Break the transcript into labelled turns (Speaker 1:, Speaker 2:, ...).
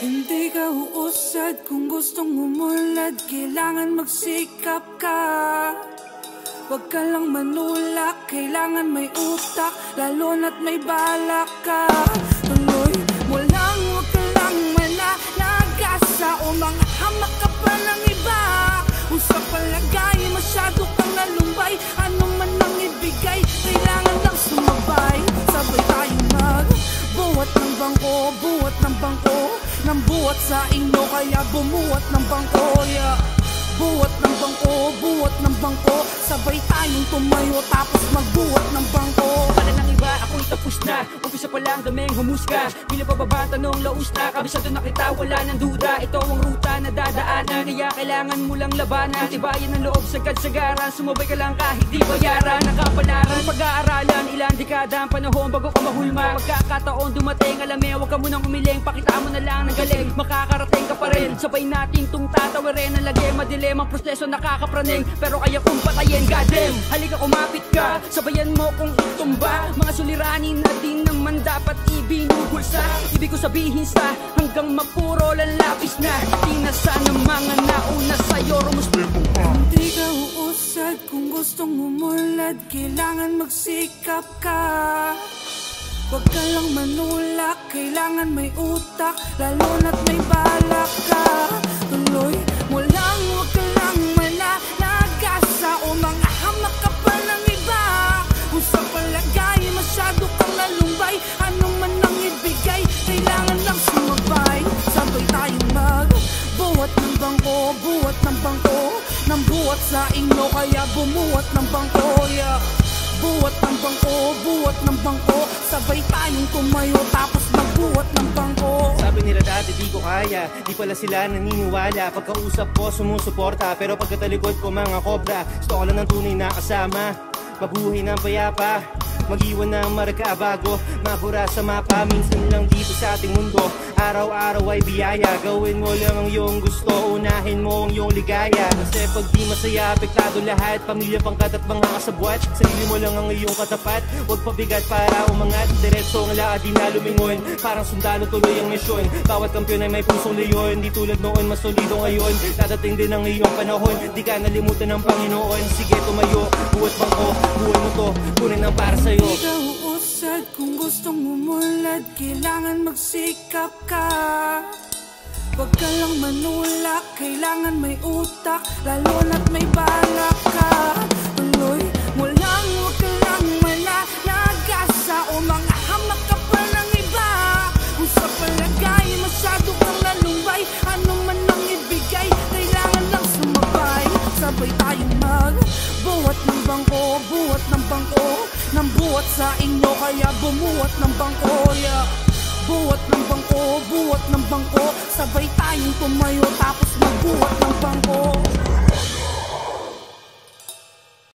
Speaker 1: Hindi ka uusad kung gustong umulad, kailangan magsikap ka. Huwag ka lang manulak, kailangan may utak, lalo na't may balak ka. Tuloy mo lang, huwag ka lang mananagasa o mga hamak ka pa ng iba. Usap palagay, masyado kang nalumbay, ano man ang ibigay, kailangan lang sumabay. Sabay tayong magbuhat ng bangko, buhat ng bangko, nang buhat sa inyo kaya bumuhat ng bangko, yeah. Buhat ng bangko, buhat ng bangko, sabay tayong tumayo tapos magbuhat ng bangko.
Speaker 2: Pala ng iba, ako'y tapos na, umpisa pa lang daming humusga. Bila pa baba, tanong laus na, kabisado na kita, wala ng duda. Ito ang ruta na dadaanan, kaya kailangan mo lang labanan. Tibayan ng loob, sagad-sagaran, sumabay ka lang kahit di bayaran. Nakapalaran, pag-aaralan, ilang dekada ang panahon bago ka mahulma. Pagkakataon dumating, alam eh, huwag ka munang umiling, pakita mo na lang ng galing, makakarating ka pa rin. Sabay natin tung tatawarin, ang lagi madilim, ang proseso nakakapraning, pero kaya kong patayin, goddamn. Halika kumapit ka, sabayan mo kung itumba, mga suliranin na di naman dapat ibinubulsa. Ibig ko sabihin sa hanggang mapuro lalapis na, di na sana mga nauna sa'yo rumuspeto pa.
Speaker 1: Hindi ka uusad kung gustong umulad, kailangan magsikap ka. Huwag ka lang manulak, kailangan may utak, lalo na't may balak ka. Tuloy mo lang, huwag ka lang mananagasa o mga hamak ka pa ng iba. Kung sa palagay, masyado kang nalumbay, anong man ang ibigay, kailangan lang sumabay. Sabay tayong magbuhat ng bangko, buhat ng bangko, nang buhat sa inyo kaya bumuhat ng bangko, yeah. Buhat ng bangko, buhat ng bangko, sabay tayong tumayo tapos magbuhat ng bangko.
Speaker 3: Sabi nila dati di ko kaya, di pala sila naniniwala. Pagkausap ko sumusuporta, pero pagkatalikod ko mga kobra. Gusto ko lang ng tunay na kasama, mabuhay ng payapa, mag-iwan ng marka bago mabura sa mapa. Minsan lang dito sa ating mundo, araw-araw ay biyaya. Gawin mo lang ang iyong gusto, unahin mo ang iyong ligaya. Kasi pag di masaya, apektado lahat, pamilya, pangkat at mga kasabwat. Sarili mo lang ang iyong katapat, huwag pabigat para umangat. Diretso ang laad, di na lumingon, parang sundalo tuloy ang misyon. Bawat kampiyon ay may pusong leyon, di tulad noon, mas solido ngayon. Dadating din ang iyong panahon, di ka nalimutan ng Panginoon. Sige tumayo, buhat bangko, buhay mo to, kunin ang para sa'yo.
Speaker 1: Hindi ka uusad kung gustong umulad, kailangan magsikap ka. Huwag ka lang manulak, kailangan may utak, lalo na't may balak ka. Tuloy mo lang, huwag ka lang mananagasa o mga hamak ka pa ng iba. Kung sa palagay, masyado kang nalumbay, anong man ang ibigay, kailangan lang sumabay. Sabay tayong magbuhat ng bangko, buhat ng bangko, nang buhat sa inyo kaya bumuhat ng bangko, yeah. Buhat ng bangko, buhat ng bangko, sabay tayong tumayo tapos magbuhat ng bangko.